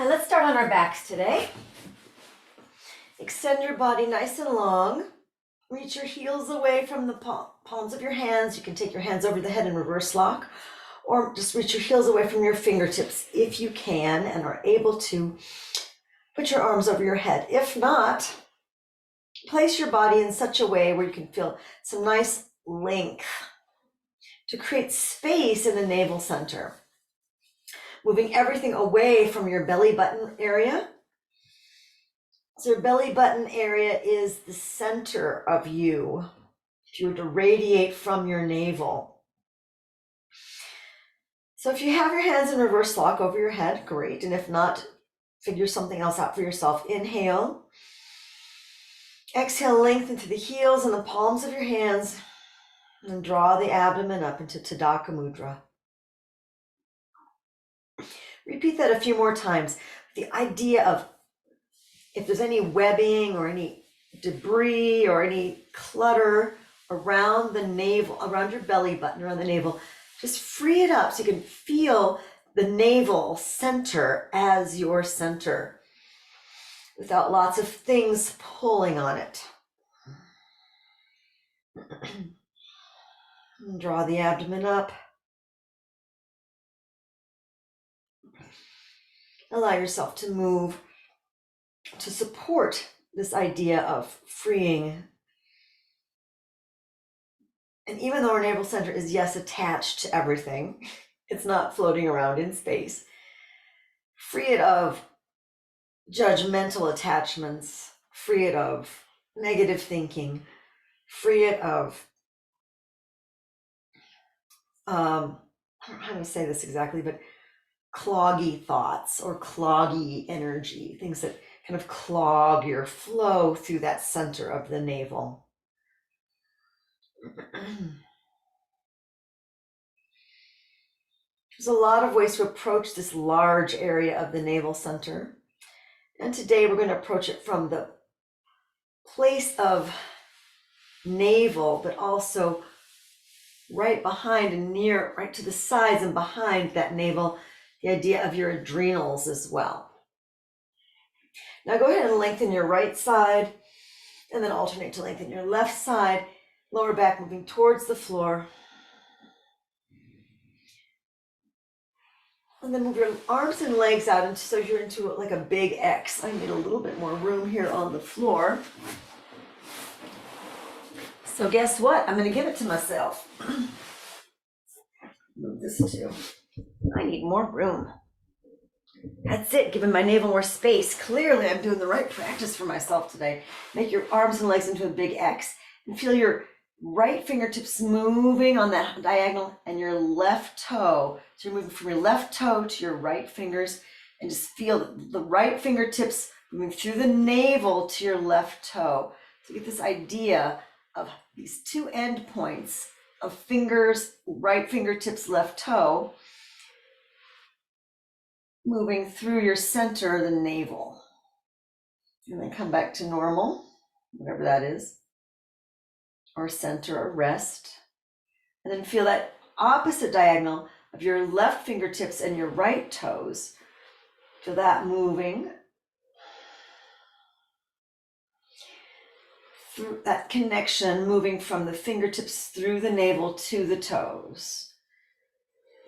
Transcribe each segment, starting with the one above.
Hi, let's start on our backs today. Extend your body nice and long. Reach your heels away from the palms of your hands. You can take your hands over the head in reverse lock, or just reach your heels away from your fingertips if you can and are able to. Put your arms over your head. If not, place your body in such a way where you can feel some nice length to create space in the navel center. Moving everything away from your belly button area. So your belly button area is the center of you. If you were to radiate from your navel. So if you have your hands in reverse lock over your head, great. And if not, figure something else out for yourself. Inhale. Exhale, lengthen to the heels and the palms of your hands. And draw the abdomen up into tadaka mudra. Repeat that a few more times. The idea of if there's any webbing or any debris or any clutter around the navel, around your belly button, around the navel, just free it up so you can feel the navel center as your center without lots of things pulling on it. Draw the abdomen up. Allow yourself to move to support this idea of freeing. And even though our navel center is, yes, attached to everything, it's not floating around in space. Free it of judgmental attachments, free it of negative thinking, free it of, I don't know how to say this exactly, but cloggy thoughts or cloggy energy, things that kind of clog your flow through that center of the navel. There's a lot of ways to approach this large area of the navel center. And today we're going to approach it from the place of navel, but also right behind and near, right to the sides and behind that navel, the idea of your adrenals as well. Now go ahead and lengthen your right side and then alternate to lengthen your left side, lower back moving towards the floor. And then move your arms and legs out and so you're into like a big X. I need a little bit more room here on the floor. So guess what? I'm going to give it to myself. Move this too. I need more room. That's it, giving my navel more space. Clearly, I'm doing the right practice for myself today. Make your arms and legs into a big X and feel your right fingertips moving on that diagonal and your left toe. So you're moving from your left toe to your right fingers and just feel the right fingertips moving through the navel to your left toe. So get this idea of these two end points of fingers, right fingertips, left toe, moving through your center, the navel. And then come back to normal, whatever that is, or center or rest. And then feel that opposite diagonal of your left fingertips and your right toes. Feel that moving through that connection, moving from the fingertips through the navel to the toes.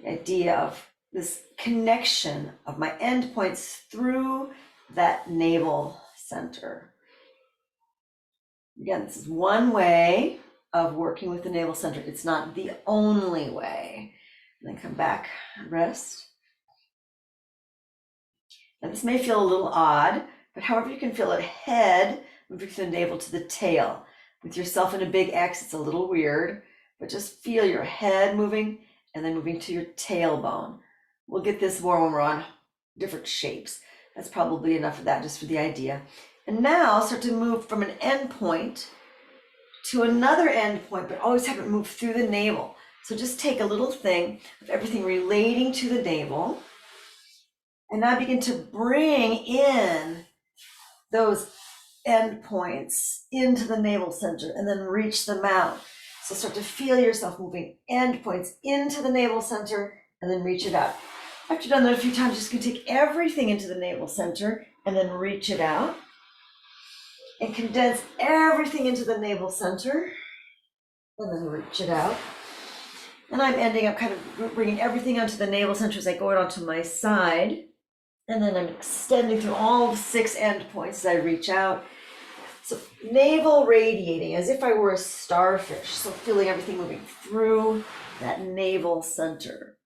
The idea of this connection of my end points through that navel center. Again, this is one way of working with the navel center. It's not the only way. And then come back and rest. Now this may feel a little odd, but however you can feel it, head moving from the navel to the tail. With yourself in a big X, it's a little weird, but just feel your head moving and then moving to your tailbone. We'll get this more when we're on different shapes. That's probably enough of that just for the idea. And now start to move from an end point to another end point, but always have it move through the navel. So just take a little thing of everything relating to the navel, and now begin to bring in those end points into the navel center and then reach them out. So start to feel yourself moving end points into the navel center and then reach it out. After you've done that a few times, just gonna take everything into the navel center and then reach it out and condense everything into the navel center and then reach it out. And I'm ending up kind of bringing everything onto the navel center as I go it onto my side. And then I'm extending through all 6 end points as I reach out. So navel radiating as if I were a starfish. So feeling everything moving through that navel center.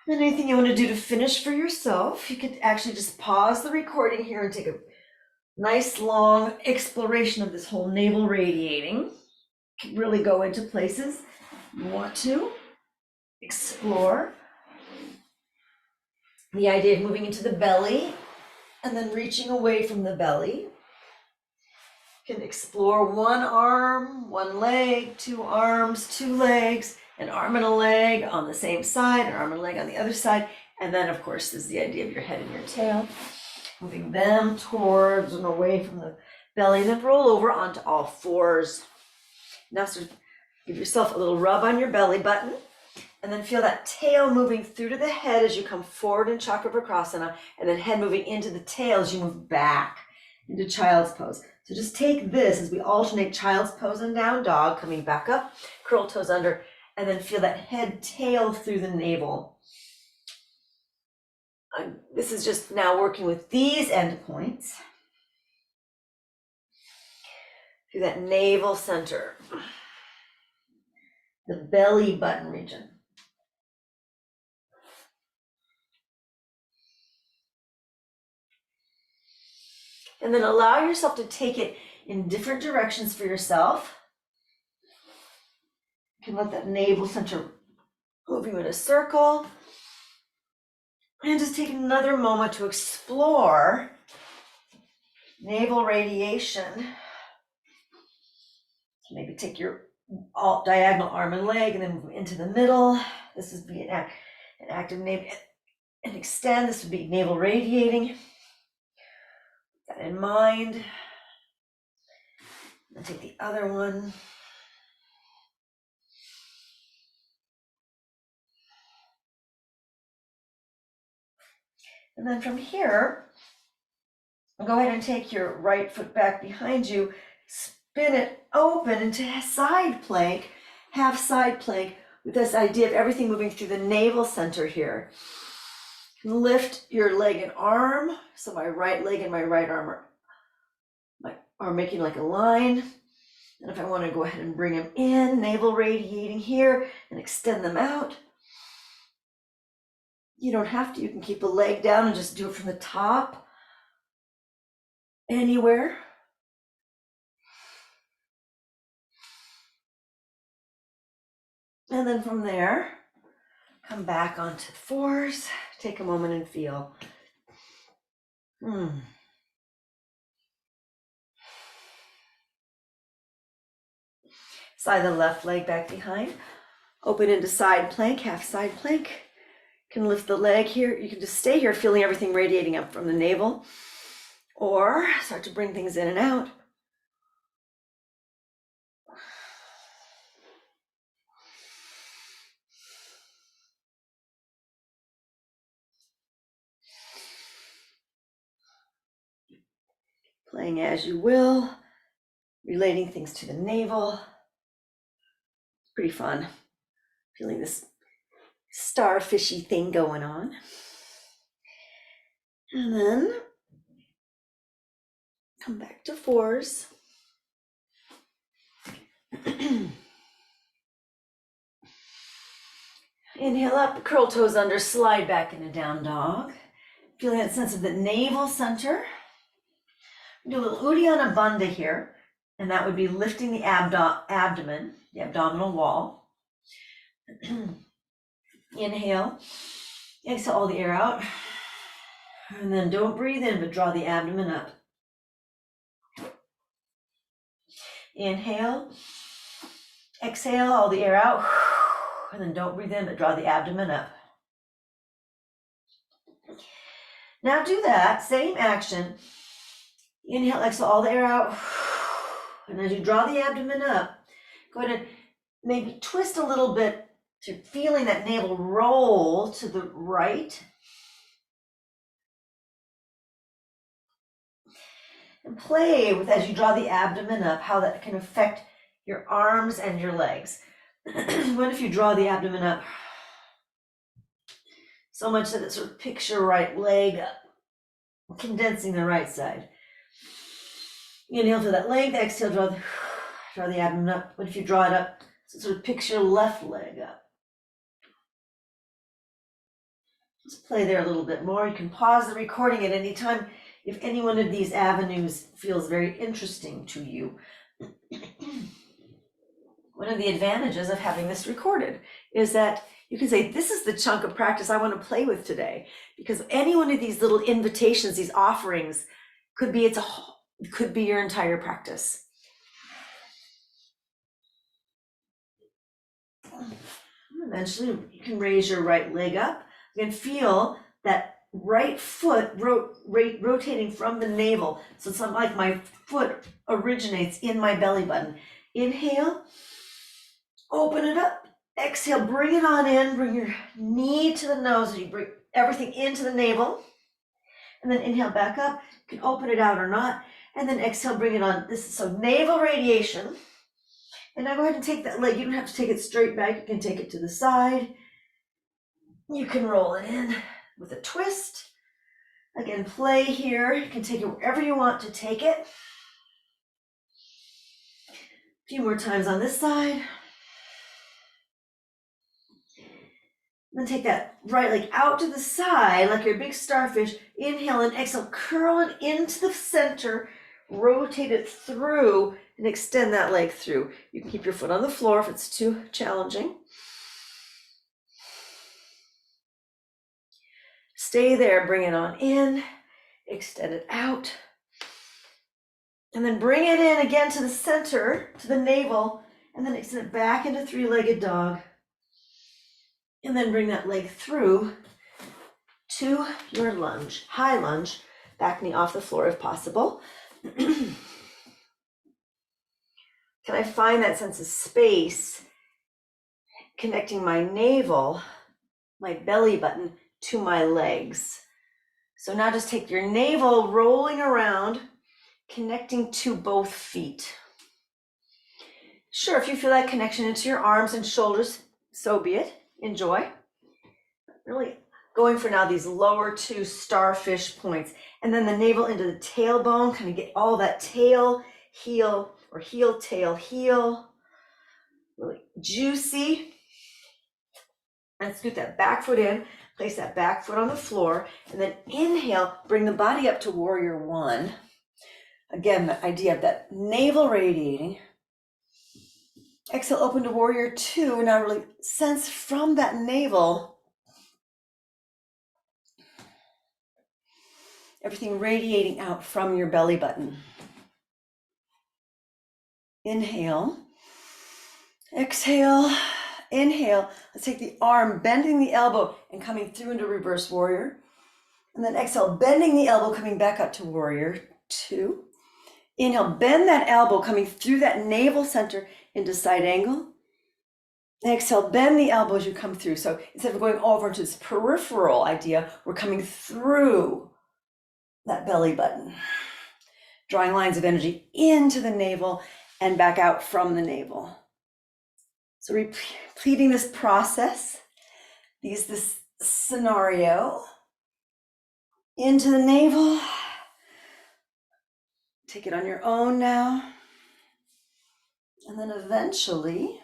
And anything you want to do to finish for yourself, you could actually just pause the recording here and take a nice long exploration of this whole navel radiating. You can really go into places you want to explore. The idea of moving into the belly and then reaching away from the belly. You can explore one arm, one leg, 2 arms, 2 legs, an arm and a leg on the same side, an arm and a leg on the other side. And then, of course, is the idea of your head and your tail. Moving them towards and away from the belly, and then roll over onto all 4s. Now sort of give yourself a little rub on your belly button. And then feel that tail moving through to the head as you come forward in chakravakrasana, and then head moving into the tail as you move back into child's pose. So just take this as we alternate child's pose and down dog, coming back up, curl toes under, and then feel that head tail through the navel. This is just now working with these end points. Through that navel center, the belly button region. And then allow yourself to take it in different directions for yourself. You can let that navel center move you in a circle. And just take another moment to explore navel radiation. So maybe take your diagonal arm and leg and then move into the middle. This would be an active navel. And extend, this would be navel radiating. That in mind. And take the other one. And then from here, go ahead and take your right foot back behind you, spin it open into a side plank, half side plank, with this idea of everything moving through the navel center here. Lift your leg and arm, so my right leg and my right arm are making like a line. And if I want to go ahead and bring them in, navel radiating here, and extend them out. You don't have to, you can keep the leg down and just do it from the top, anywhere. And then from there, come back onto the 4s, take a moment and feel. Slide the left leg back behind, open into side plank, half side plank. You can lift the leg here, you can just stay here feeling everything radiating up from the navel, or start to bring things in and out. Playing as you will, relating things to the navel. It's pretty fun, feeling this starfishy thing going on. And then come back to 4s. Inhale up, curl toes under, slide back into down dog. Feeling that sense of the navel center. Do a little Uddiyana Bandha here, and that would be lifting the abdomen, the abdominal wall. Inhale, exhale all the air out, and then don't breathe in, but draw the abdomen up. Inhale, exhale all the air out, and then don't breathe in, but draw the abdomen up. Now do that same action. Inhale, exhale all the air out, and as you draw the abdomen up, go ahead and maybe twist a little bit So you're feeling that navel roll to the right. And play with, as you draw the abdomen up, how that can affect your arms and your legs. What if you draw the abdomen up so much that it sort of picks your right leg up, condensing the right side. Inhale for that length, exhale, draw the abdomen up. What if you draw it up so it sort of picks your left leg up? Just play there a little bit more. You can pause the recording at any time if any one of these avenues feels very interesting to you. One of the advantages of having this recorded is that you can say, this is the chunk of practice I want to play with today, because any one of these little invitations, these offerings, could be your entire practice. Eventually, you can raise your right leg up. You can feel that right foot rotating from the navel. So it's not like my foot originates in my belly button. Inhale, open it up. Exhale, bring it on in. Bring your knee to the nose. You bring everything into the navel. And then inhale back up. You can open it out or not. And then exhale, bring it on. This is so navel radiation. And now go ahead and take that leg. You don't have to take it straight back. You can take it to the side. You can roll it in with a twist. Again, play here. You can take it wherever you want to take it. A few more times on this side. Then take that right leg out to the side like you're a big starfish. Inhale and exhale. Curl it into the center. Rotate it through and extend that leg through. You can keep your foot on the floor if it's too challenging. Stay there, bring it on in, extend it out. And then bring it in again to the center, to the navel, and then extend it back into three-legged dog. And then bring that leg through to your lunge, high lunge, back knee off the floor if possible. Can I find that sense of space connecting my navel, my belly button, to my legs? So now just take your navel rolling around, connecting to both feet. Sure, if you feel that connection into your arms and shoulders, so be it. Enjoy. Really going for now these lower two starfish points, and then the navel into the tailbone, kind of get all that tail, heel, or heel, tail, heel. Really juicy. And scoot that back foot in, place that back foot on the floor, and then inhale, bring the body up to warrior one. Again, the idea of that navel radiating. Exhale, open to warrior two, and now really sense from that navel everything radiating out from your belly button. Inhale, exhale, inhale. Let's take the arm, bending the elbow and coming through into reverse warrior. And then exhale, bending the elbow, coming back up to warrior two. Inhale, bend that elbow, coming through that navel center into side angle. Exhale, bend the elbow as you come through. So instead of going over into this peripheral idea, we're coming through that belly button, drawing lines of energy into the navel and back out from the navel. So repeating this process, this scenario into the navel. Take it on your own now. And then eventually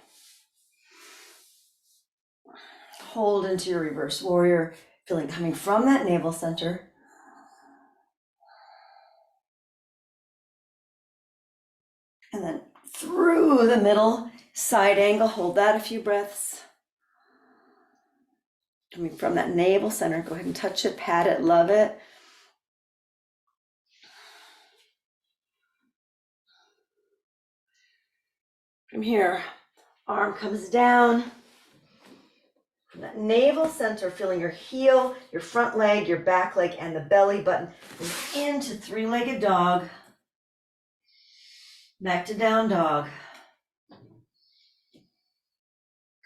hold into your reverse warrior, feeling coming from that navel center. And then through the middle, side angle, hold that a few breaths. Coming from that navel center, go ahead and touch it, pat it, love it. From here, arm comes down. From that navel center, feeling your heel, your front leg, your back leg, and the belly button. And into three-legged dog. Back to down dog.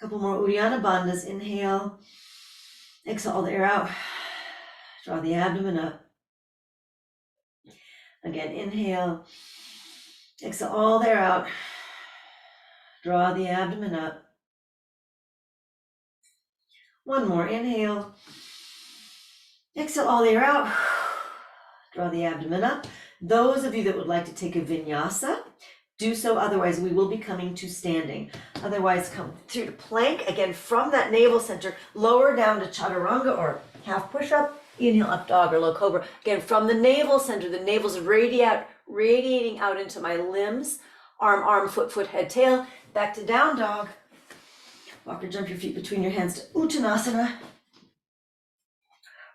Couple more Uddiyana Bandhas. Inhale, exhale all the air out. Draw the abdomen up. Again, inhale, exhale all the air out. Draw the abdomen up. One more, inhale, exhale all the air out. Draw the abdomen up. Those of you that would like to take a vinyasa, do so. Otherwise, we will be coming to standing. Otherwise, come through to plank. Again, from that navel center, lower down to chaturanga or half push-up. Inhale, up dog or low cobra. Again, from the navel center, the navel's radiating out into my limbs. Arm, foot, head, tail. Back to down dog. Walk or jump your feet between your hands to Uttanasana.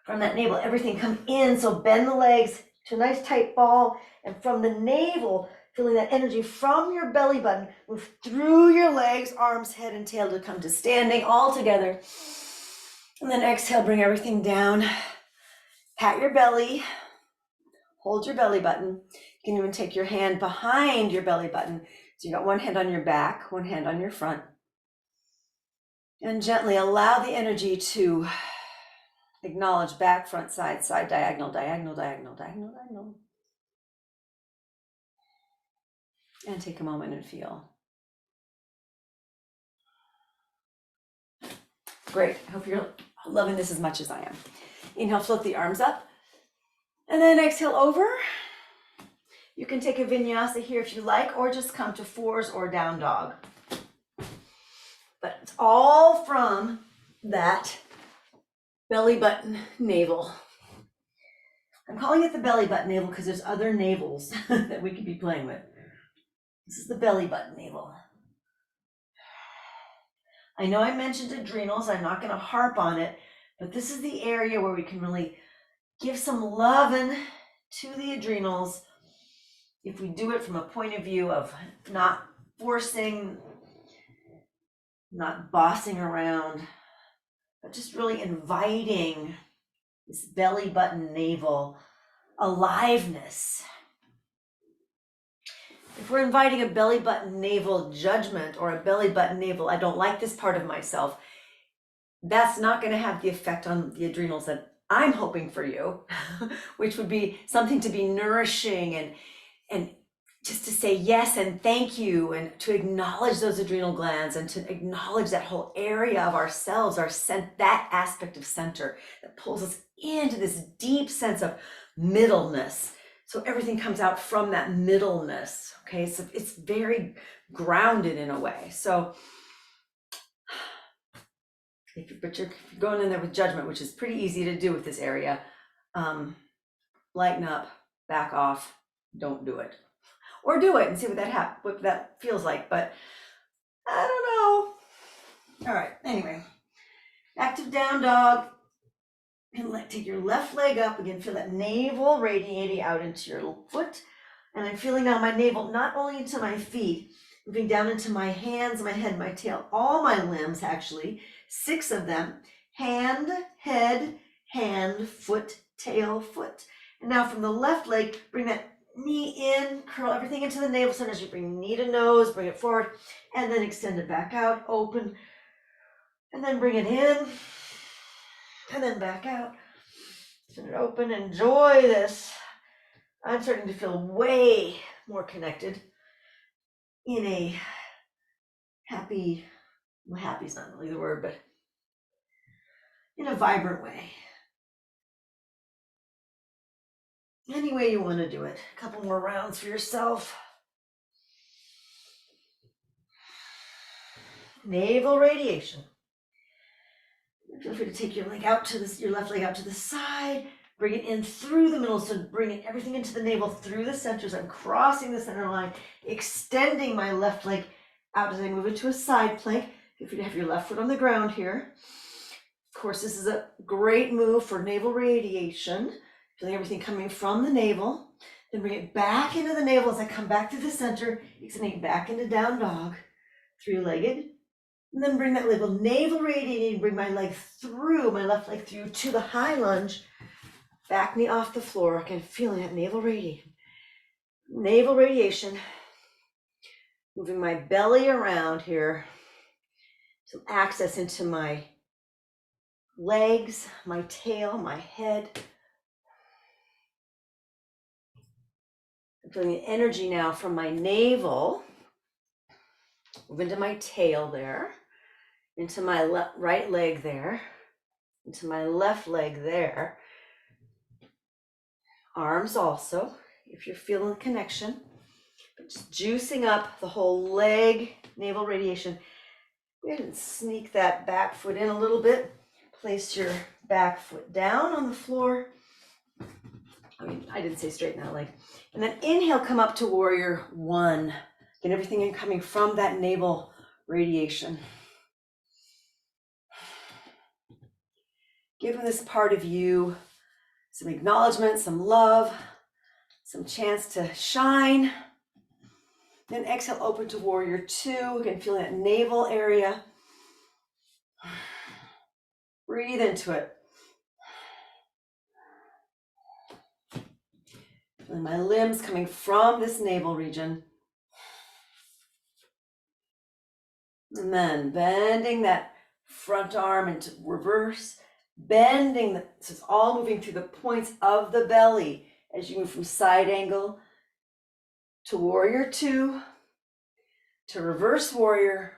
From that navel, everything come in. So bend the legs to a nice tight ball. And from the navel, feeling that energy from your belly button, move through your legs, arms, head, and tail to come to standing all together. And then exhale, bring everything down. Pat your belly. Hold your belly button. You can even take your hand behind your belly button. So you got one hand on your back, one hand on your front. And gently allow the energy to acknowledge back, front, side, diagonal, diagonal, diagonal, diagonal, diagonal. And take a moment and feel. Great. I hope you're loving this as much as I am. Inhale, float the arms up. And then exhale over. You can take a vinyasa here if you like, or just come to fours or down dog. But it's all from that belly button navel. I'm calling it the belly button navel because there's other navels that we could be playing with. This is the belly button navel. I know I mentioned adrenals. I'm not going to harp on it, but this is the area where we can really give some loving to the adrenals if we do it from a point of view of not forcing, not bossing around, but just really inviting this belly button navel aliveness. If we're inviting a belly button navel judgment or a belly button navel, I don't like this part of myself, that's not going to have the effect on the adrenals that I'm hoping for you, which would be something to be nourishing and just to say yes and thank you, and to acknowledge those adrenal glands and to acknowledge that whole area of ourselves, that aspect of center that pulls us into this deep sense of middleness. So everything comes out from that middleness. Okay, so it's very grounded in a way. So if you're going in there with judgment, which is pretty easy to do with this area, lighten up, back off, don't do it. Or do it and see what that feels like, but I don't know. All right, anyway, active down dog. And take your left leg up. Again, feel that navel radiating out into your foot. And I'm feeling now my navel, not only into my feet, moving down into my hands, my head, my tail, all my limbs actually, 6 of them. Hand, head, hand, foot, tail, foot. And now from the left leg, bring that knee in, curl everything into the navel center as you bring knee to nose, bring it forward, and then extend it back out, open, and then bring it in, and then back out. Spin it open. Enjoy this. I'm starting to feel way more connected in a happy, well, happy is not really the word, but in a vibrant way. Any way you want to do it. A couple more rounds for yourself. Navel radiation. Feel free to take your leg out to your left leg out to the side. Bring it in through the middle. So bring everything into the navel through the center. So I'm crossing the center line, extending my left leg out as I move into a side plank. Feel free to have your left foot on the ground here. Of course, this is a great move for navel radiation. Feeling everything coming from the navel. Then bring it back into the navel as I come back to the center, extending back into down dog, 3-legged. And then bring that navel radiating, bring my leg through, my left leg through to the high lunge, back knee off the floor. Again, feeling that navel radiation. Navel radiation. Moving my belly around here. some access into my legs, my tail, my head. I'm feeling the energy now from my navel. Move into my tail there, into my right leg there, into my left leg there. Arms also, if you're feeling the connection. But just juicing up the whole leg, navel radiation. Go ahead and sneak that back foot in a little bit. Place your back foot down on the floor. I didn't say straighten that leg. And then inhale, come up to warrior one. Get everything in coming from that navel radiation. Giving this part of you some acknowledgement, some love, some chance to shine. Then exhale, open to warrior two. Again, feeling that navel area. Breathe into it. Feeling my limbs coming from this navel region. And then bending that front arm into reverse. Bending, so it's all moving through the points of the belly as you move from side angle to warrior two, to reverse warrior,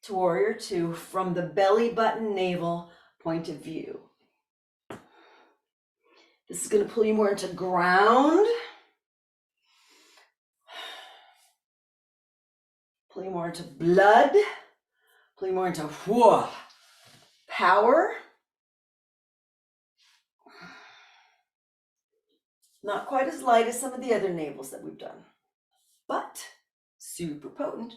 to warrior two, from the belly button navel point of view. This is going to pull you more into ground. Pull you more into blood. Pull you more into power. Not quite as light as some of the other navels that we've done, but super potent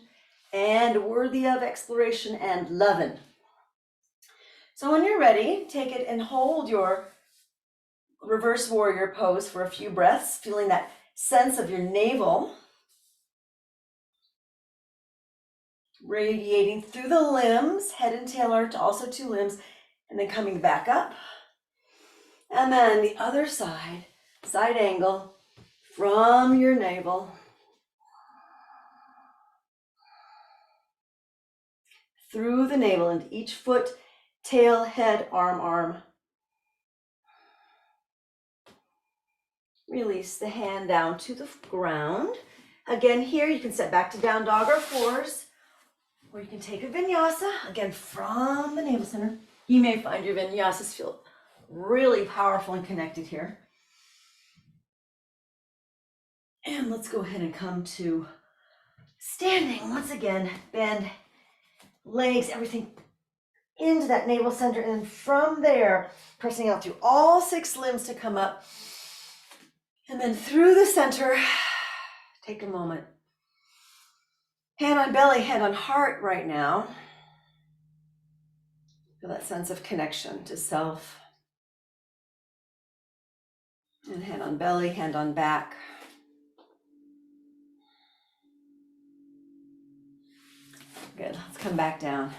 and worthy of exploration and loving. So when you're ready, take it and hold your reverse warrior pose for a few breaths, feeling that sense of your navel radiating through the limbs, head and tail are also two limbs, and then coming back up. And then the other side, side angle from your navel. Through the navel into each foot, tail, head, arm. Release the hand down to the ground. Again, here you can set back to down dog or fours, or you can take a vinyasa, again, from the navel center. You may find your vinyasas feel really powerful and connected here. And let's go ahead and come to standing. Once again, bend legs, everything into that navel center, and from there, pressing out through all 6 limbs to come up. And then through the center, take a moment. Hand on belly, hand on heart right now. Feel that sense of connection to self. And hand on belly, hand on back. Good, let's come back down.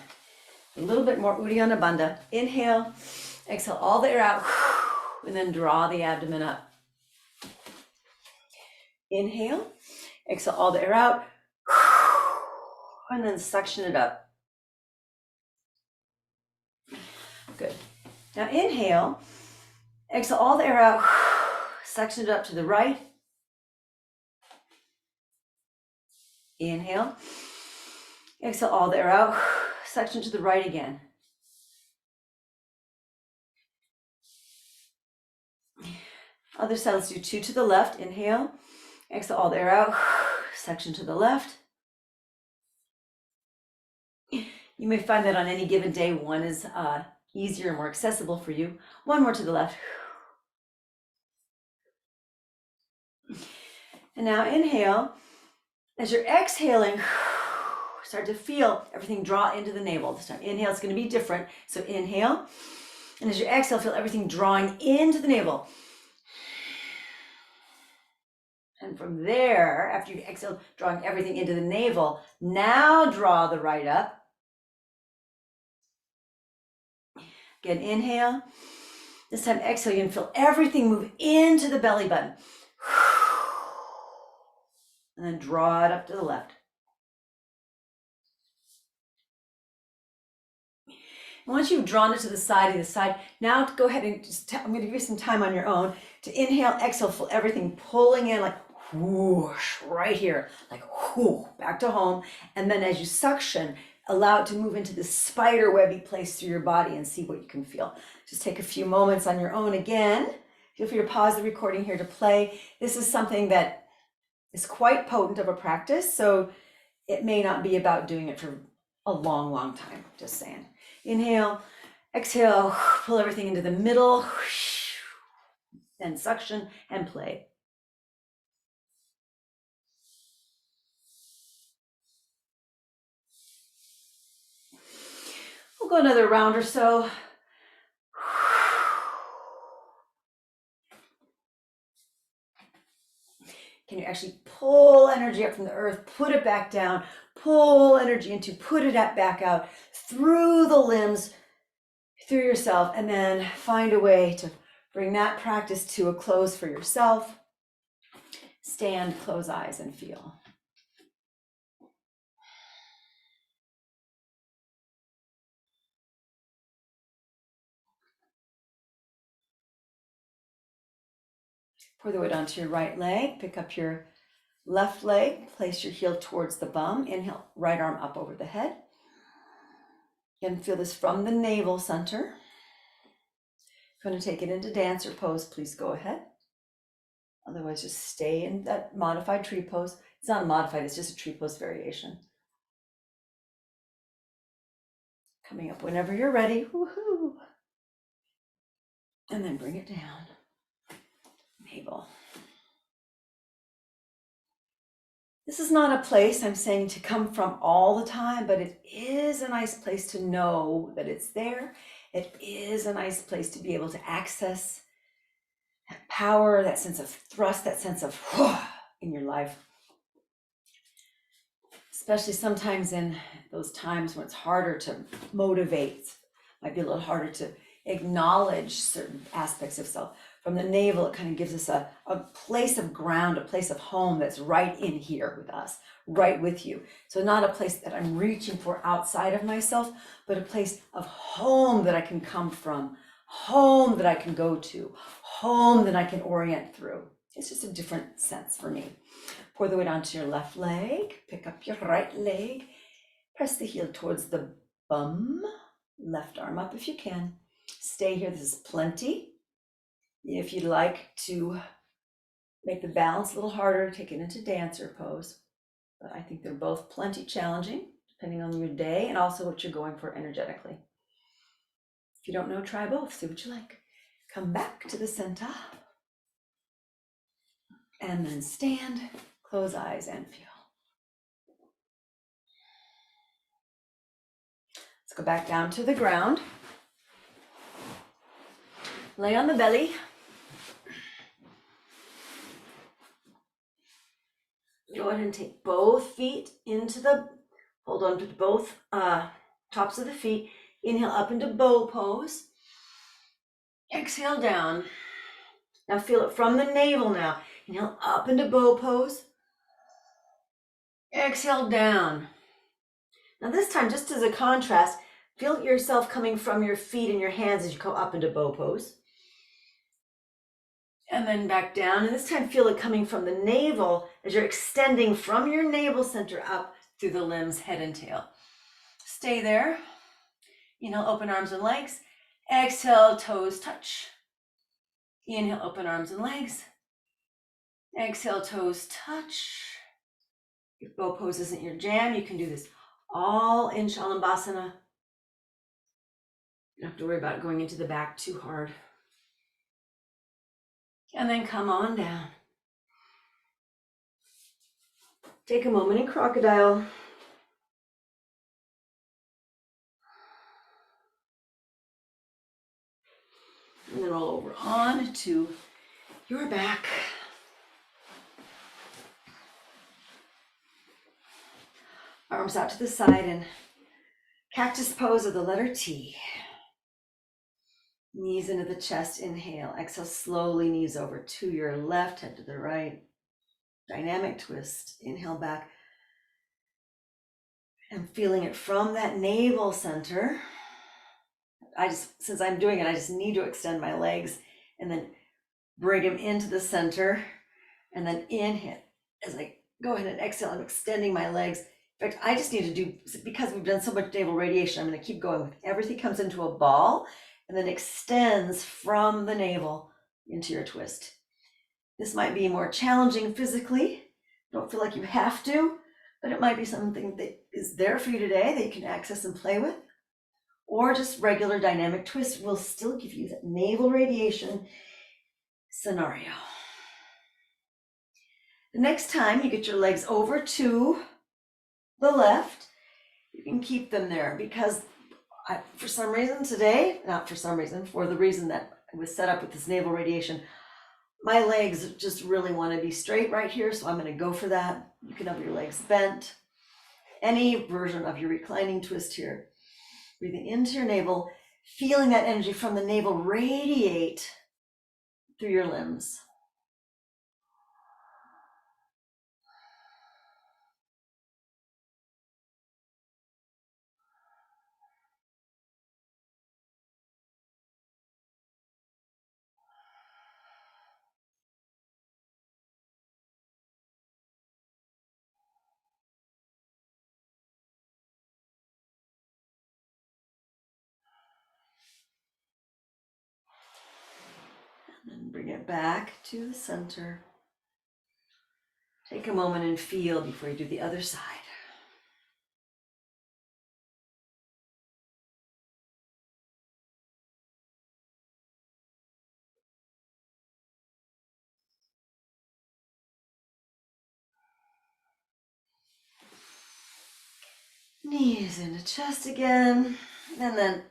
A little bit more Uddiyana Bandha. Inhale, exhale all the air out, and then draw the abdomen up. Inhale, exhale all the air out, and then suction it up. Good. Now inhale, exhale all the air out, suction it up to the right. Inhale, exhale all the air out, suction to the right again. Other side, let's do 2 to the left. Inhale, exhale all the air out, suction to the left. You may find that on any given day, one is easier and more accessible for you. 1 more to the left. And now inhale. As you're exhaling, start to feel everything draw into the navel. This time, inhale, it's going to be different. So inhale, and as you exhale, feel everything drawing into the navel. And from there, after you exhale, drawing everything into the navel, now draw the right up. Again, inhale. This time, exhale, you can feel everything move into the belly button. And then draw it up to the left. And once you've drawn it to the side, now go ahead and I'm going to give you some time on your own to inhale, exhale, feel everything pulling in like whoosh, right here, like whoo, back to home. And then as you suction, allow it to move into this spider webby place through your body and see what you can feel. Just take a few moments on your own again. Feel free to pause the recording here to play. This is something that is quite potent of a practice, so it may not be about doing it for a long, long time, just saying. Inhale, exhale, pull everything into the middle, then suction and play. We'll go another round or so. Can you actually pull energy up from the earth, put it back down, pull energy into, put it back out through the limbs, through yourself, and then find a way to bring that practice to a close for yourself. Stand, close eyes, and feel. Pour the weight onto your right leg, pick up your left leg, place your heel towards the bum, inhale, right arm up over the head. Again, feel this from the navel center. If you want to take it into dancer pose, please go ahead. Otherwise, just stay in that modified tree pose. It's not modified, it's just a tree pose variation. Coming up whenever you're ready, woohoo! And then bring it down, navel. This is not a place I'm saying to come from all the time, but it is a nice place to know that it's there. It is a nice place to be able to access that power, that sense of thrust, that sense of in your life. Especially sometimes in those times when it's harder to motivate, might be a little harder to acknowledge certain aspects of self. From the navel, it kind of gives us a place of ground, a place of home that's right in here with us, right with you. So not a place that I'm reaching for outside of myself, but a place of home that I can come from, home that I can go to, home that I can orient through. It's just a different sense for me. Pour the weight onto your left leg, pick up your right leg, press the heel towards the bum, left arm up if you can. Stay here, this is plenty. If you'd like to make the balance a little harder, take it into dancer pose. But I think they're both plenty challenging, depending on your day and also what you're going for energetically. If you don't know, try both, see what you like. Come back to the center. And then stand, close eyes, and feel. Let's go back down to the ground. Lay on the belly. Go ahead and take both feet into hold on to both tops of the feet. Inhale up into bow pose. Exhale down. Now feel it from the navel now. Inhale up into bow pose. Exhale down. Now this time, just as a contrast, feel yourself coming from your feet and your hands as you go up into bow pose. And then back down, and this time feel it coming from the navel as you're extending from your navel center up through the limbs, head and tail. Stay there. Inhale, open arms and legs. Exhale, toes touch. Inhale, open arms and legs. Exhale, toes touch. If bow pose isn't your jam, you can do this all in Shalambhasana. You don't have to worry about going into the back too hard. And then come on down. Take a moment in crocodile. And then roll over on to your back. Arms out to the side and cactus pose of the letter T. Knees into the chest, inhale. Exhale, slowly knees over to your left, head to the right. Dynamic twist, inhale back. And feeling it from that navel center. since I'm doing it, I just need to extend my legs and then bring them into the center and then inhale. As I go ahead and exhale, I'm extending my legs. In fact, I just need to do, because we've done so much navel radiation, I'm going to keep going with everything comes into a ball and then extends from the navel into your twist. This might be more challenging physically. Don't feel like you have to, but it might be something that is there for you today that you can access and play with. Or just regular dynamic twist will still give you that navel radiation scenario. The next time you get your legs over to the left, you can keep them there because for some reason today, not for some reason, for the reason that it was set up with this navel radiation, my legs just really want to be straight right here, so I'm going to go for that. You can have your legs bent. Any version of your reclining twist here. Breathing into your navel, feeling that energy from the navel radiate through your limbs. And bring it back to the center. Take a moment and feel before you do the other side. Knees into chest again, and then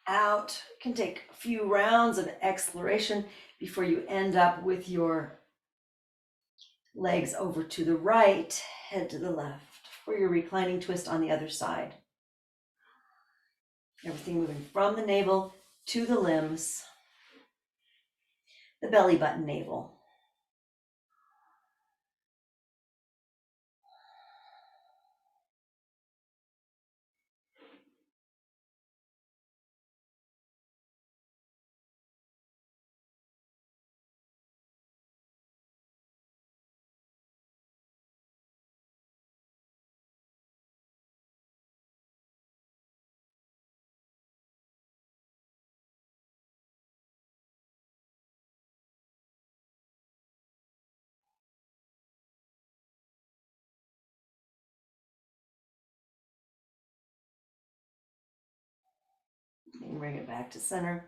out. You can take a few rounds of exploration before you end up with your legs over to the right, head to the left for your reclining twist on the other side. Everything moving from the navel to the limbs, the belly button navel. And bring it back to center.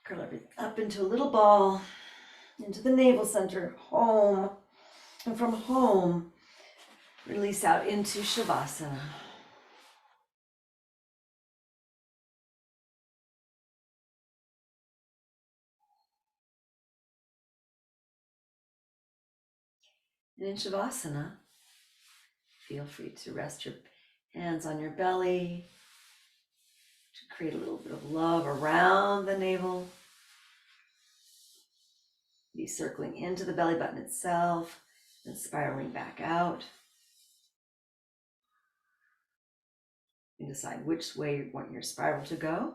Curl everything up into a little ball, into the navel center, home. And from home, release out into Shavasana. And in Shavasana, feel free to rest your hands on your belly to create a little bit of love around the navel. Be circling into the belly button itself and spiraling back out. You decide which way you want your spiral to go.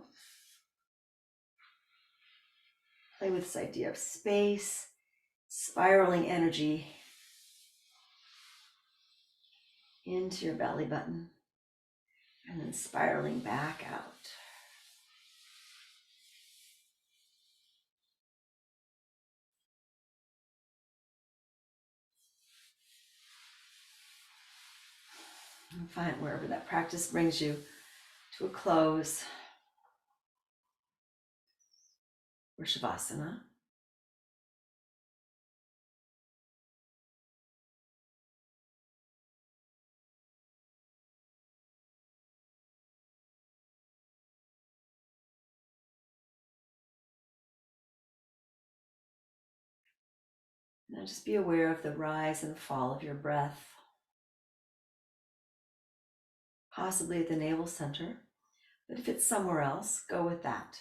Play with this idea of space, spiraling energy into your belly button and then spiraling back out. And find wherever that practice brings you to a close or Shavasana. Now just be aware of the rise and fall of your breath, possibly at the navel center, but if it's somewhere else, go with that.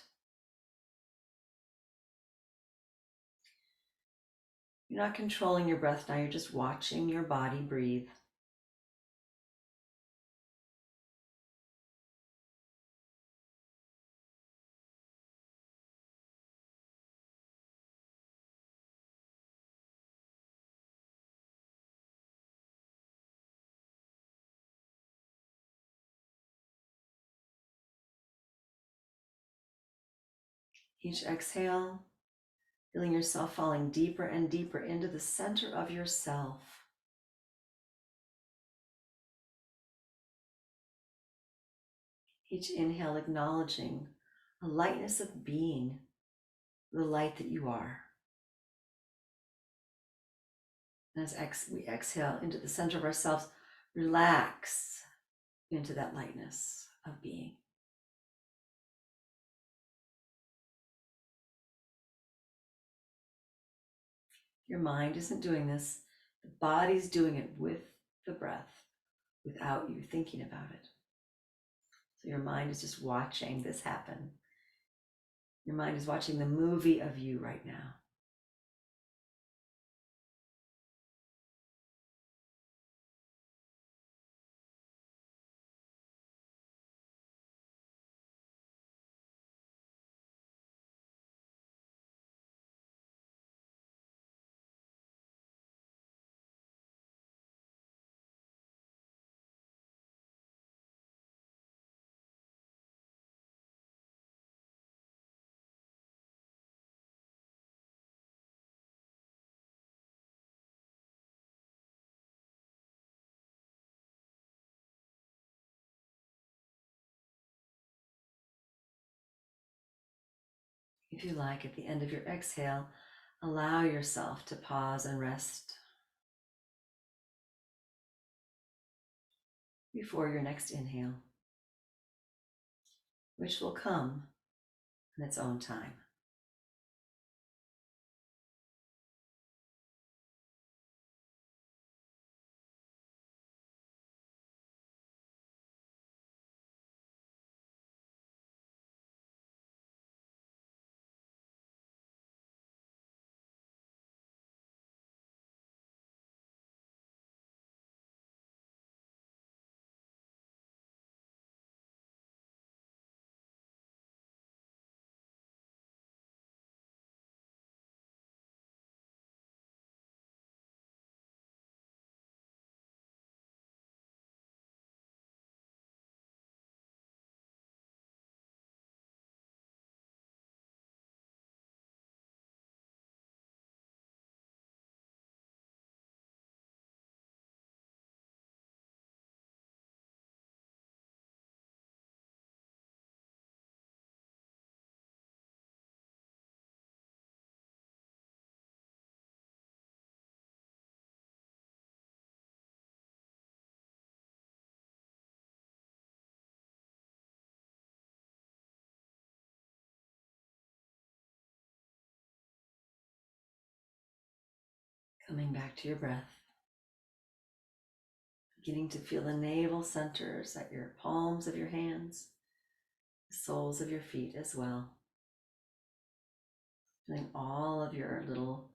You're not controlling your breath now, you're just watching your body breathe. Each exhale, feeling yourself falling deeper and deeper into the center of yourself. Each inhale acknowledging a lightness of being, the light that you are. And as we exhale into the center of ourselves, relax into that lightness of being. Your mind isn't doing this. The body's doing it with the breath without you thinking about it. So your mind is just watching this happen. Your mind is watching the movie of you right now. If you like, at the end of your exhale, allow yourself to pause and rest before your next inhale, which will come in its own time. Coming back to your breath, beginning to feel the navel centers at your palms of your hands, the soles of your feet as well. Feeling all of your little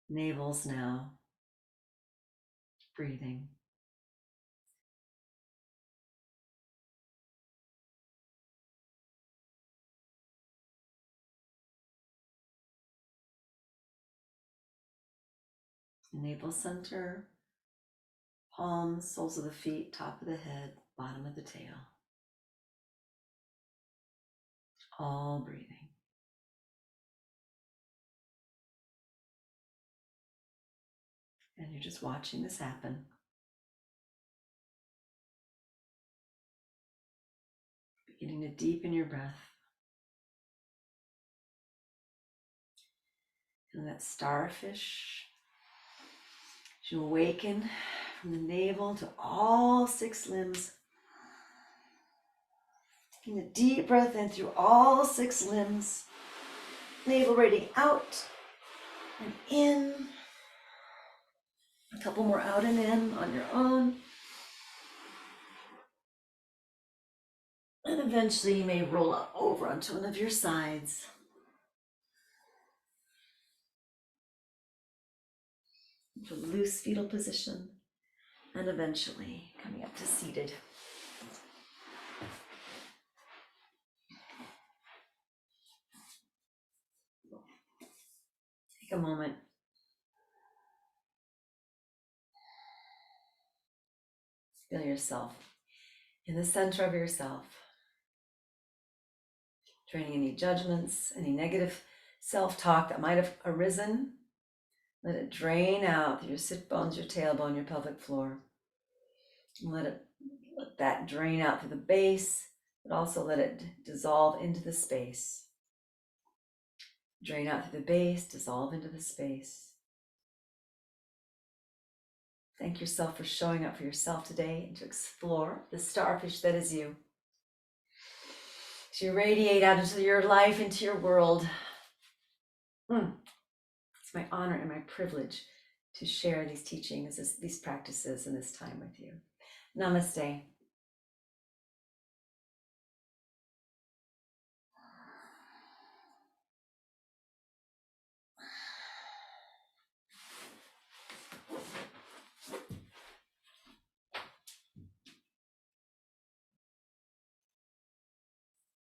navels now, breathing. Navel center, palms, soles of the feet, top of the head, bottom of the tail. All breathing. And you're just watching this happen. Beginning to deepen your breath. And that starfish, as you awaken from the navel to all 6 limbs. Taking a deep breath in through all 6 limbs. Navel radiating out and in. A couple more out and in on your own. And eventually you may roll up over onto one of your sides. Into a loose fetal position. And eventually coming up to seated. Take a moment. Feel yourself in the center of yourself. draining any judgments, any negative self-talk that might have arisen. Let it drain out through your sit bones, your tailbone, your pelvic floor. And let that drain out through the base, but also let it dissolve into the space. Drain out through the base, dissolve into the space. Thank yourself for showing up for yourself today and to explore the starfish that is you. As you radiate out into your life, into your world. It's my honor and my privilege to share these teachings, these practices, and this time with you. Namaste.